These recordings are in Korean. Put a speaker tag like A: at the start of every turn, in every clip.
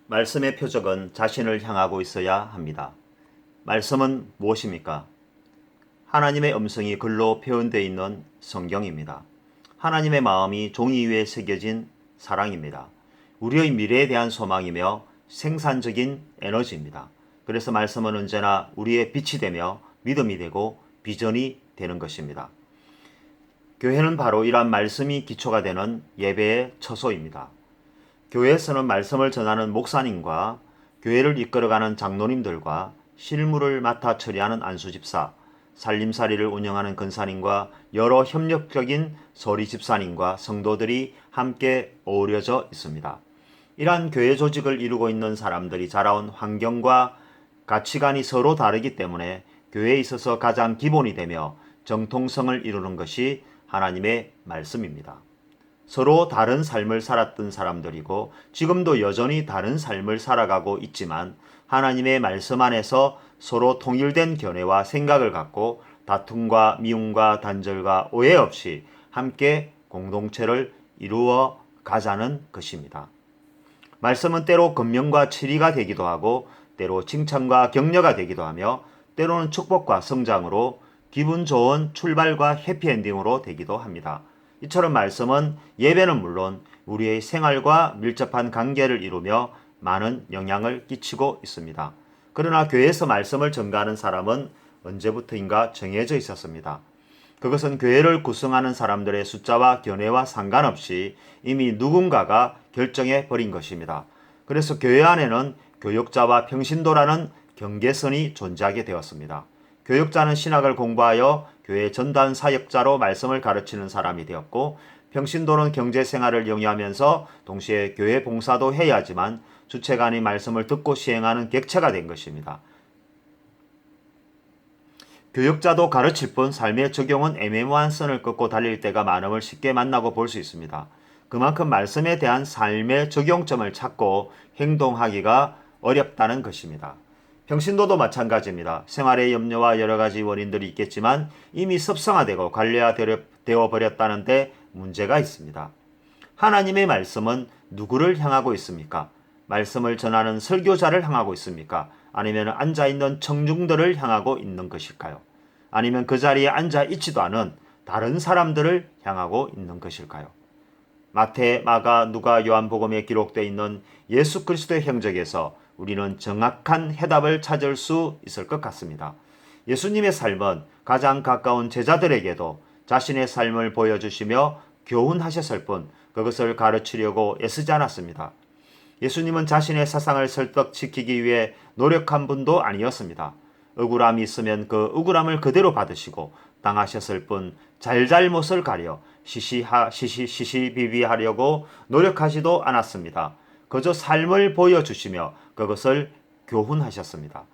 A: 말씀의 표적은 자신을 향하고 있어야 합니다. 말씀은 무엇입니까? 하나님의 음성이 글로 표현되어 있는 성경입니다. 하나님의 마음이 종이 위에 새겨진 사랑입니다. 우리의 미래에 대한 소망이며 생산적인 에너지입니다. 그래서 말씀은 언제나 우리의 빛이 되며 믿음이 되고 비전이 되는 것입니다. 교회는 바로 이러한 말씀이 기초가 되는 예배의 처소입니다. 교회에서는 말씀을 전하는 목사님과 교회를 이끌어가는 장로님들과 실무를 맡아 처리하는 안수집사, 살림살이를 운영하는 근사님과 여러 협력적인 서리 집사님과 성도들이 함께 어우러져 있습니다. 이러한 교회 조직을 이루고 있는 사람들이 자라온 환경과 가치관이 서로 다르기 때문에 교회에 있어서 가장 기본이 되며 정통성을 이루는 것이 하나님의 말씀입니다. 서로 다른 삶을 살았던 사람들이고 지금도 여전히 다른 삶을 살아가고 있지만 하나님의 말씀 안에서 서로 통일된 견해와 생각을 갖고 다툼과 미움과 단절과 오해 없이 함께 공동체를 이루어 가자는 것입니다. 말씀은 때로 금명과 치리가 되기도 하고 때로 칭찬과 격려가 되기도 하며 때로는 축복과 성장으로 기분 좋은 출발과 해피엔딩으로 되기도 합니다. 이처럼 말씀은 예배는 물론 우리의 생활과 밀접한 관계를 이루며 많은 영향을 끼치고 있습니다. 그러나 교회에서 말씀을 전가하는 사람은 언제부터인가 정해져 있었습니다. 그것은 교회를 구성하는 사람들의 숫자와 견해와 상관없이 이미 누군가가 결정해 버린 것입니다. 그래서 교회 안에는 교역자와 평신도라는 경계선이 존재하게 되었습니다. 교역자는 신학을 공부하여 교회 전단 사역자로 말씀을 가르치는 사람이 되었고 평신도는 경제생활을 영위하면서 동시에 교회 봉사도 해야 하지만 주체간이 말씀을 듣고 시행하는 객체가 된 것입니다. 교역자도 가르칠 뿐 삶의 적용은 애매모호한 선을 긋고 달릴 때가 많음을 쉽게 만나고 볼 수 있습니다. 그만큼 말씀에 대한 삶의 적용점을 찾고 행동하기가 어렵다는 것입니다. 평신도도 마찬가지입니다. 생활의 염려와 여러 가지 원인들이 있겠지만 이미 습성화되고 관리화되어 버렸다는 데 문제가 있습니다. 하나님의 말씀은 누구를 향하고 있습니까? 말씀을 전하는 설교자를 향하고 있습니까? 아니면 앉아있는 청중들을 향하고 있는 것일까요? 아니면 그 자리에 앉아있지도 않은 다른 사람들을 향하고 있는 것일까요? 마태, 마가, 누가, 요한복음에 기록되어 있는 예수 그리스도의 행적에서 우리는 정확한 해답을 찾을 수 있을 것 같습니다. 예수님의 삶은 가장 가까운 제자들에게도 자신의 삶을 보여주시며 교훈하셨을 뿐 그것을 가르치려고 애쓰지 않았습니다. 예수님은 자신의 사상을 설득시키기 위해 노력한 분도 아니었습니다. 억울함이 있으면 그 억울함을 그대로 받으시고 당하셨을 뿐 잘잘못을 가려 시시비비하려고 노력하지도 않았습니다. 그저 삶을 보여주시며 그것을 교훈하셨습니다.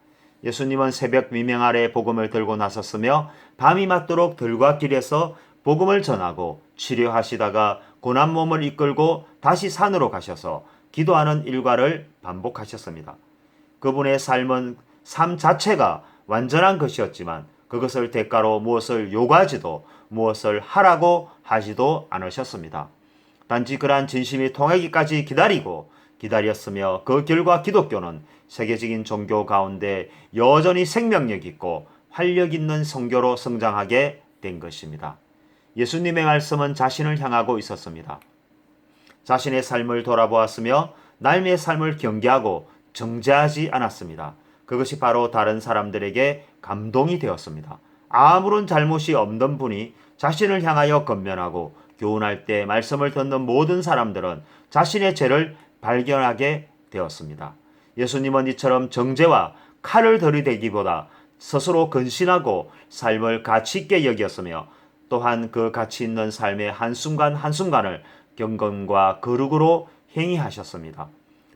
A: 예수님은 새벽 미명 아래 복음을 들고 나섰으며 밤이 맞도록 들과 길에서 복음을 전하고 치료하시다가 고난 몸을 이끌고 다시 산으로 가셔서 기도하는 일과를 반복하셨습니다. 그분의 삶은 삶 자체가 완전한 것이었지만 그것을 대가로 무엇을 요구하지도 무엇을 하라고 하지도 않으셨습니다. 단지 그러한 진심이 통하기까지 기다렸으며 그 결과 기독교는 세계적인 종교 가운데 여전히 생명력 있고 활력 있는 선교로 성장하게 된 것입니다. 예수님의 말씀은 자신을 향하고 있었습니다. 자신의 삶을 돌아보았으며 남의 삶을 경계하고 정죄하지 않았습니다. 그것이 바로 다른 사람들에게 감동이 되었습니다. 아무런 잘못이 없는 분이 자신을 향하여 건면하고 교훈할 때 말씀을 듣는 모든 사람들은 자신의 죄를 발견하게 되었습니다. 예수님은 이처럼 정죄와 칼을 들이대기보다 스스로 근신하고 삶을 가치 있게 여겼으며 또한 그 가치 있는 삶의 한순간 한순간을 경건과 거룩으로 행위하셨습니다.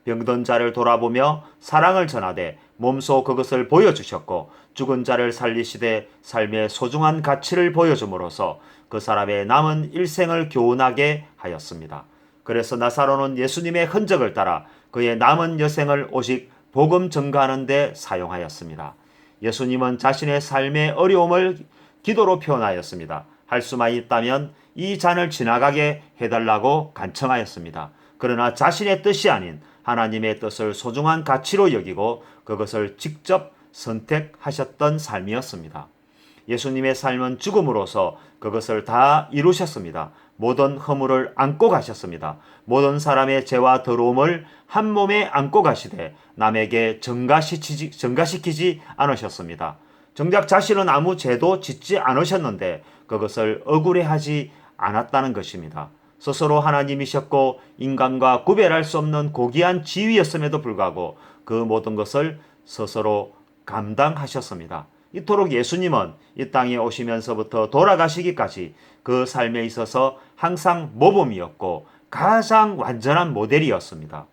A: 병든 자를 돌아보며 사랑을 전하되 몸소 그것을 보여주셨고 죽은 자를 살리시되 삶의 소중한 가치를 보여줌으로써 그 사람의 남은 일생을 교훈하게 하였습니다. 그래서 나사로는 예수님의 흔적을 따라 그의 남은 여생을 오직 복음 전가하는 데 사용하였습니다. 예수님은 자신의 삶의 어려움을 기도로 표현하였습니다. 할 수만 있다면 이 잔을 지나가게 해달라고 간청하였습니다. 그러나 자신의 뜻이 아닌 하나님의 뜻을 소중한 가치로 여기고 그것을 직접 선택하셨던 삶이었습니다. 예수님의 삶은 죽음으로써 그것을 다 이루셨습니다. 모든 허물을 안고 가셨습니다. 모든 사람의 죄와 더러움을 한 몸에 안고 가시되 남에게 전가시키지 않으셨습니다. 정작 자신은 아무 죄도 짓지 않으셨는데 그것을 억울해하지 않았다는 것입니다. 스스로 하나님이셨고 인간과 구별할 수 없는 고귀한 지위였음에도 불구하고 그 모든 것을 스스로 감당하셨습니다. 이토록 예수님은 이 땅에 오시면서부터 돌아가시기까지 그 삶에 있어서 항상 모범이었고 가장 완전한 모델이었습니다.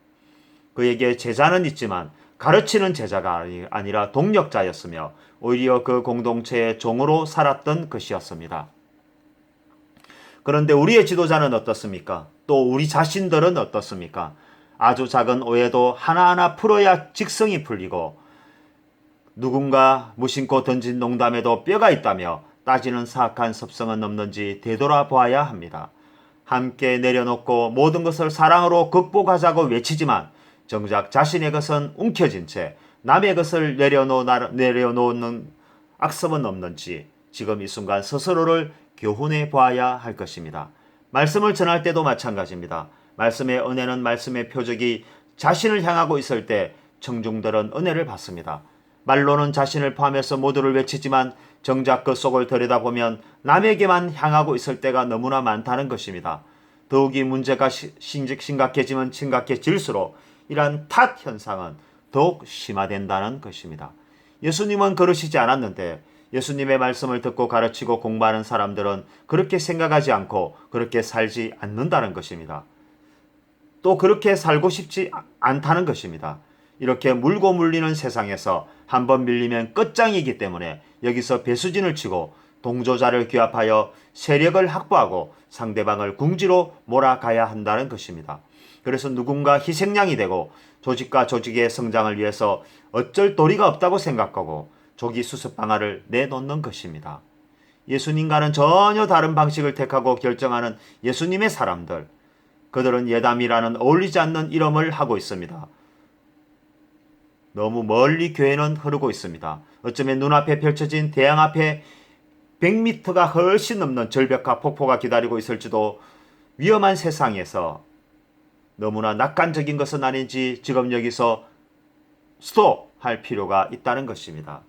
A: 그에게 제자는 있지만 가르치는 제자가 아니라 동력자였으며 오히려 그 공동체의 종으로 살았던 것이었습니다. 그런데 우리의 지도자는 어떻습니까? 또 우리 자신들은 어떻습니까? 아주 작은 오해도 하나하나 풀어야 직성이 풀리고 누군가 무심코 던진 농담에도 뼈가 있다며 따지는 사악한 습성은 없는지 되돌아보아야 합니다. 함께 내려놓고 모든 것을 사랑으로 극복하자고 외치지만 정작 자신의 것은 움켜쥔 채 남의 것을 내려놓는 악습은 없는지 지금 이 순간 스스로를 교훈해 보아야 할 것입니다. 말씀을 전할 때도 마찬가지입니다. 말씀의 은혜는 말씀의 표적이 자신을 향하고 있을 때 청중들은 은혜를 받습니다. 말로는 자신을 포함해서 모두를 외치지만 정작 그 속을 들여다보면 남에게만 향하고 있을 때가 너무나 많다는 것입니다. 더욱이 문제가 심각해지면 심각해질수록 이러한 탓 현상은 더욱 심화된다는 것입니다. 예수님은 그러시지 않았는데 예수님의 말씀을 듣고 가르치고 공부하는 사람들은 그렇게 생각하지 않고 그렇게 살지 않는다는 것입니다. 또 그렇게 살고 싶지 않다는 것입니다. 이렇게 물고 물리는 세상에서 한번 밀리면 끝장이기 때문에 여기서 배수진을 치고 동조자를 규합하여 세력을 확보하고 상대방을 궁지로 몰아가야 한다는 것입니다. 그래서 누군가 희생양이 되고 조직과 조직의 성장을 위해서 어쩔 도리가 없다고 생각하고 조기 수습 방안을 내놓는 것입니다. 예수님과는 전혀 다른 방식을 택하고 결정하는 예수님의 사람들, 그들은 예담이라는 어울리지 않는 이름을 하고 있습니다. 너무 멀리 교회는 흐르고 있습니다. 어쩌면 눈앞에 펼쳐진 대양 앞에 100m가 훨씬 넘는 절벽과 폭포가 기다리고 있을지도 위험한 세상에서 너무나 낙관적인 것은 아닌지 지금 여기서 스톱할 필요가 있다는 것입니다.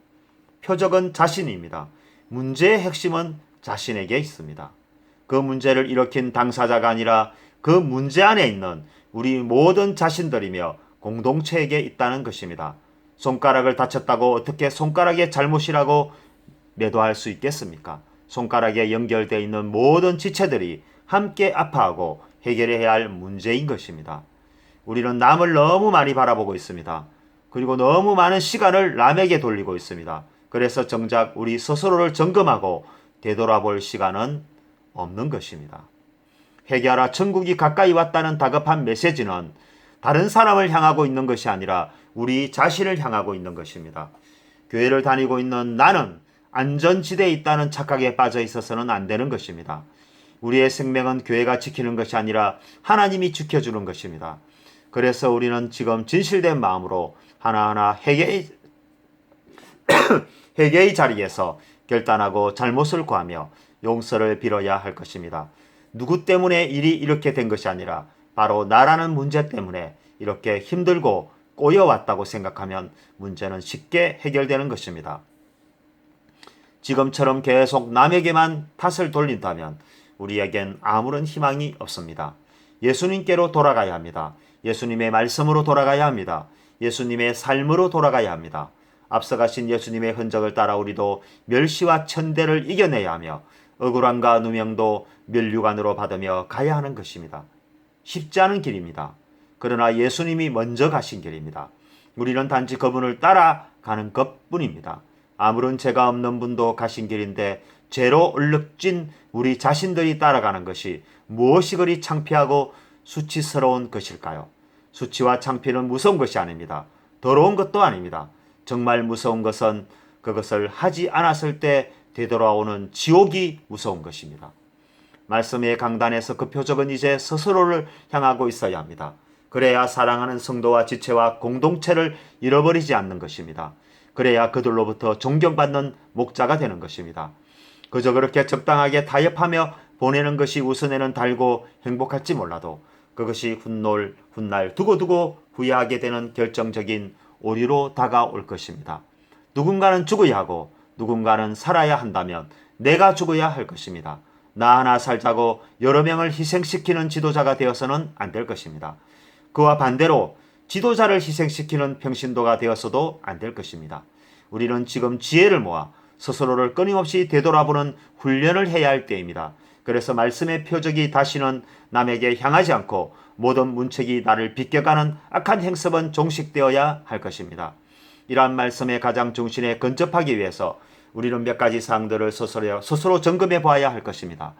A: 표적은 자신입니다. 문제의 핵심은 자신에게 있습니다. 그 문제를 일으킨 당사자가 아니라 그 문제 안에 있는 우리 모든 자신들이며 공동체에게 있다는 것입니다. 손가락을 다쳤다고 어떻게 손가락의 잘못이라고 매도할 수 있겠습니까? 손가락에 연결되어 있는 모든 지체들이 함께 아파하고 해결해야 할 문제인 것입니다. 우리는 남을 너무 많이 바라보고 있습니다. 그리고 너무 많은 시간을 남에게 돌리고 있습니다. 그래서 정작 우리 스스로를 점검하고 되돌아볼 시간은 없는 것입니다. 회개하라 천국이 가까이 왔다는 다급한 메시지는 다른 사람을 향하고 있는 것이 아니라 우리 자신을 향하고 있는 것입니다. 교회를 다니고 있는 나는 안전지대에 있다는 착각에 빠져 있어서는 안 되는 것입니다. 우리의 생명은 교회가 지키는 것이 아니라 하나님이 지켜주는 것입니다. 그래서 우리는 지금 진실된 마음으로 하나하나 회개의 자리에서 결단하고 잘못을 구하며 용서를 빌어야 할 것입니다. 누구 때문에 일이 이렇게 된 것이 아니라 바로 나라는 문제 때문에 이렇게 힘들고 꼬여왔다고 생각하면 문제는 쉽게 해결되는 것입니다. 지금처럼 계속 남에게만 탓을 돌린다면 우리에겐 아무런 희망이 없습니다. 예수님께로 돌아가야 합니다. 예수님의 말씀으로 돌아가야 합니다. 예수님의 삶으로 돌아가야 합니다. 앞서가신 예수님의 흔적을 따라 우리도 멸시와 천대를 이겨내야 하며 억울함과 누명도 면류관으로 받으며 가야 하는 것입니다. 쉽지 않은 길입니다. 그러나 예수님이 먼저 가신 길입니다. 우리는 단지 그분을 따라가는 것뿐입니다. 아무런 죄가 없는 분도 가신 길인데 죄로 얼룩진 우리 자신들이 따라가는 것이 무엇이 그리 창피하고 수치스러운 것일까요? 수치와 창피는 무서운 것이 아닙니다. 더러운 것도 아닙니다. 정말 무서운 것은 그것을 하지 않았을 때 되돌아오는 지옥이 무서운 것입니다. 말씀의 강단에서 그 표적은 이제 스스로를 향하고 있어야 합니다. 그래야 사랑하는 성도와 지체와 공동체를 잃어버리지 않는 것입니다. 그래야 그들로부터 존경받는 목자가 되는 것입니다. 그저 그렇게 적당하게 타협하며 보내는 것이 웃어내는 달고 행복할지 몰라도 그것이 훗날 두고두고 후회하게 되는 결정적인 오류로 다가올 것입니다. 누군가는 죽어야 하고 누군가는 살아야 한다면 내가 죽어야 할 것입니다. 나 하나 살자고 여러 명을 희생시키는 지도자가 되어서는 안 될 것입니다. 그와 반대로 지도자를 희생시키는 평신도가 되어서도 안 될 것입니다. 우리는 지금 지혜를 모아 스스로를 끊임없이 되돌아보는 훈련을 해야 할 때입니다. 그래서 말씀의 표적이 다시는 남에게 향하지 않고 모든 문책이 나를 비껴가는 악한 행습은 종식되어야 할 것입니다. 이러한 말씀의 가장 중심에 근접하기 위해서 우리는 몇 가지 사항들을 스스로 점검해 봐야 할 것입니다.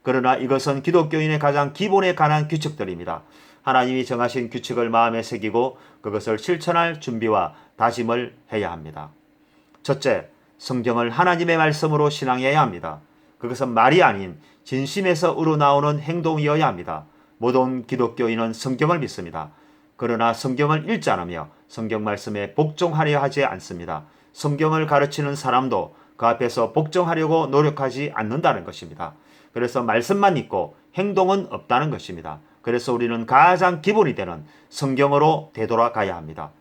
A: 그러나 이것은 기독교인의 가장 기본에 관한 규칙들입니다. 하나님이 정하신 규칙을 마음에 새기고 그것을 실천할 준비와 다짐을 해야 합니다. 첫째, 성경을 하나님의 말씀으로 신앙해야 합니다. 그것은 말이 아닌 진심에서 우러나오는 행동이어야 합니다. 모든 기독교인은 성경을 믿습니다. 그러나 성경을 읽지 않으며 성경 말씀에 복종하려 하지 않습니다. 성경을 가르치는 사람도 그 앞에서 복종하려고 노력하지 않는다는 것입니다. 그래서 말씀만 있고 행동은 없다는 것입니다. 그래서 우리는 가장 기본이 되는 성경으로 되돌아가야 합니다.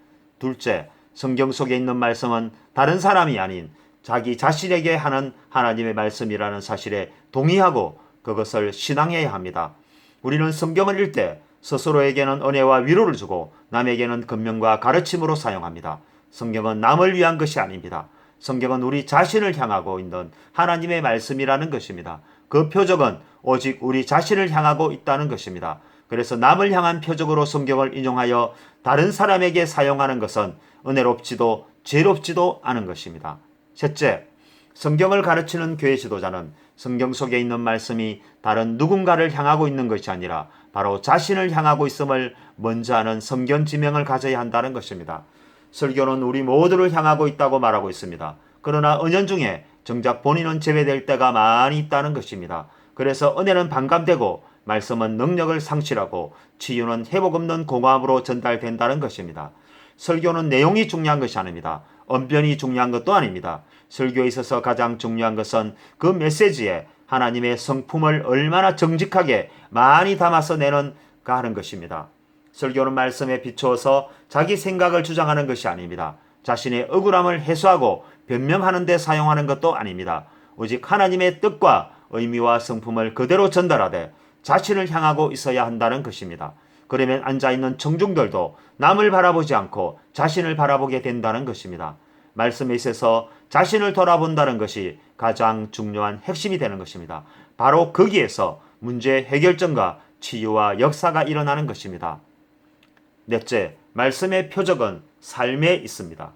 A: 둘째, 성경 속에 있는 말씀은 다른 사람이 아닌 자기 자신에게 하는 하나님의 말씀이라는 사실에 동의하고 그것을 신앙해야 합니다. 우리는 성경을 읽을 때 스스로에게는 은혜와 위로를 주고 남에게는 권면과 가르침으로 사용합니다. 성경은 남을 위한 것이 아닙니다. 성경은 우리 자신을 향하고 있는 하나님의 말씀이라는 것입니다. 그 표적은 오직 우리 자신을 향하고 있다는 것입니다. 그래서 남을 향한 표적으로 성경을 인용하여 다른 사람에게 사용하는 것은 은혜롭지도 죄롭지도 않은 것입니다. 셋째, 성경을 가르치는 교회 지도자는 성경 속에 있는 말씀이 다른 누군가를 향하고 있는 것이 아니라 바로 자신을 향하고 있음을 먼저 하는 성경 지명을 가져야 한다는 것입니다. 설교는 우리 모두를 향하고 있다고 말하고 있습니다. 그러나 은연중에 정작 본인은 제외될 때가 많이 있다는 것입니다. 그래서 은혜는 반감되고 말씀은 능력을 상실하고 치유는 회복 없는 공허함으로 전달된다는 것입니다. 설교는 내용이 중요한 것이 아닙니다. 언변이 중요한 것도 아닙니다. 설교에 있어서 가장 중요한 것은 그 메시지에 하나님의 성품을 얼마나 정직하게 많이 담아서 내는가 하는 것입니다. 설교는 말씀에 비추어서 자기 생각을 주장하는 것이 아닙니다. 자신의 억울함을 해소하고 변명하는 데 사용하는 것도 아닙니다. 오직 하나님의 뜻과 의미와 성품을 그대로 전달하되 자신을 향하고 있어야 한다는 것입니다. 그러면 앉아있는 청중들도 남을 바라보지 않고 자신을 바라보게 된다는 것입니다. 말씀에 있어서 자신을 돌아본다는 것이 가장 중요한 핵심이 되는 것입니다. 바로 거기에서 문제 해결점과 치유와 역사가 일어나는 것입니다. 넷째, 말씀의 표적은 삶에 있습니다.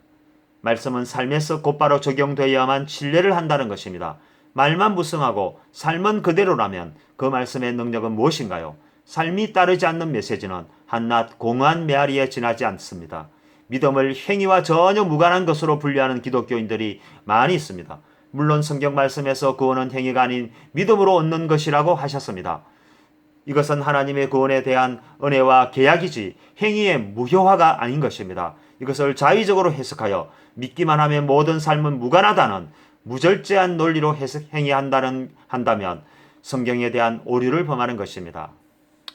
A: 말씀은 삶에서 곧바로 적용되어야만 신뢰를 한다는 것입니다. 말만 무성하고 삶은 그대로라면 그 말씀의 능력은 무엇인가요? 삶이 따르지 않는 메시지는 한낱 공허한 메아리에 지나지 않습니다. 믿음을 행위와 전혀 무관한 것으로 분류하는 기독교인들이 많이 있습니다. 물론 성경 말씀에서 구원은 행위가 아닌 믿음으로 얻는 것이라고 하셨습니다. 이것은 하나님의 구원에 대한 은혜와 계약이지 행위의 무효화가 아닌 것입니다. 이것을 자의적으로 해석하여 믿기만 하면 모든 삶은 무관하다는 무절제한 논리로 한다면 성경에 대한 오류를 범하는 것입니다.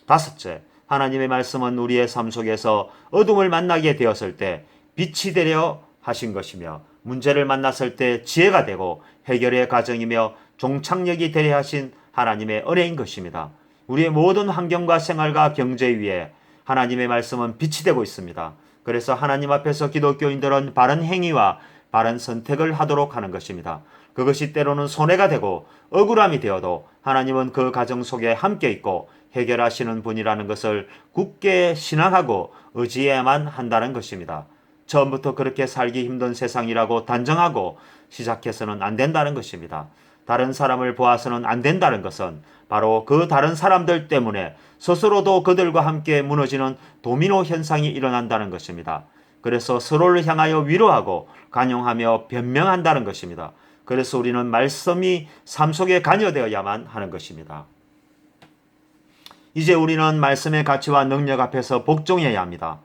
A: 다섯째, 하나님의 말씀은 우리의 삶 속에서 어둠을 만나게 되었을 때 빛이 되려 하신 것이며 문제를 만났을 때 지혜가 되고 해결의 과정이며 종착역이 되려 하신 하나님의 은혜인 것입니다. 우리의 모든 환경과 생활과 경제 위에 하나님의 말씀은 빛이 되고 있습니다. 그래서 하나님 앞에서 기독교인들은 바른 행위와 바른 선택을 하도록 하는 것입니다. 그것이 때로는 손해가 되고 억울함이 되어도 하나님은 그 가정 속에 함께 있고 해결하시는 분이라는 것을 굳게 신앙하고 의지해야만 한다는 것입니다. 처음부터 그렇게 살기 힘든 세상이라고 단정하고 시작해서는 안 된다는 것입니다. 다른 사람을 보아서는 안 된다는 것은 바로 그 다른 사람들 때문에 스스로도 그들과 함께 무너지는 도미노 현상이 일어난다는 것입니다. 그래서 서로를 향하여 위로하고 관용하며 변명한다는 것입니다. 그래서 우리는 말씀이 삶 속에 관여되어야만 하는 것입니다. 이제 우리는 말씀의 가치와 능력 앞에서 복종해야 합니다.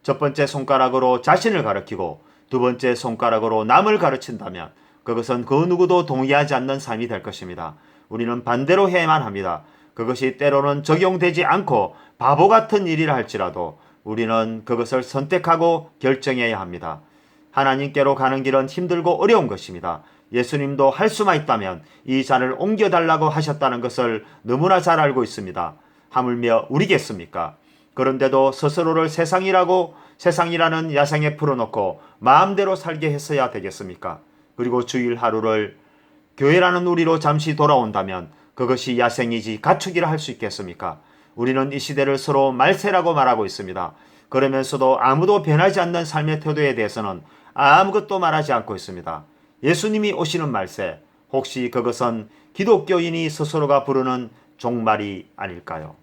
A: 첫 번째 손가락으로 자신을 가리키고 두 번째 손가락으로 남을 가르친다면 그것은 그 누구도 동의하지 않는 삶이 될 것입니다. 우리는 반대로 해야만 합니다. 그것이 때로는 적용되지 않고 바보 같은 일이라 할지라도 우리는 그것을 선택하고 결정해야 합니다. 하나님께로 가는 길은 힘들고 어려운 것입니다. 예수님도 할 수만 있다면 이 잔을 옮겨달라고 하셨다는 것을 너무나 잘 알고 있습니다. 하물며 우리겠습니까? 그런데도 스스로를 세상이라는 야생에 풀어놓고 마음대로 살게 했어야 되겠습니까? 그리고 주일 하루를 교회라는 우리로 잠시 돌아온다면 그것이 야생이지 가축이라 할 수 있겠습니까? 우리는 이 시대를 서로 말세라고 말하고 있습니다. 그러면서도 아무도 변하지 않는 삶의 태도에 대해서는 아무것도 말하지 않고 있습니다. 예수님이 오시는 말세, 혹시 그것은 기독교인이 스스로가 부르는 종말이 아닐까요?